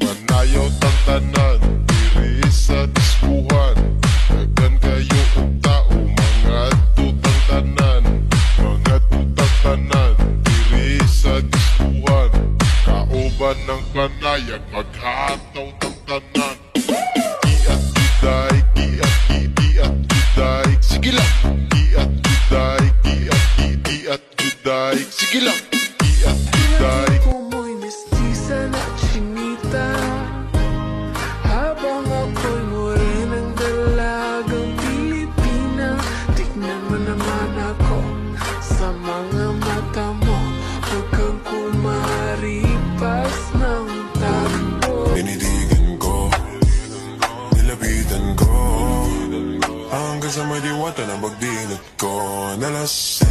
Manayaw tang tanan, diri sa diskuhan. Dagan kayo og tao, mga tutang tanan. Mga tutang tanan, diri sa diskuhan. Kauban ng panayag, maghataw tang tanan. Giat giday, giat giat giday. Sige lang. Giat giday, giat giday. Sige lang. Giat giday. Kumo'y mestiza na chinita, habang ako'y morenang dalagang Pilipina. Tignan mo naman ako sa mga mata mo, huwag kang kumaripas ng takbo. Tinidigan ko, nilapitan ko, hanggang sa may diwata na magdinat ko. Nalas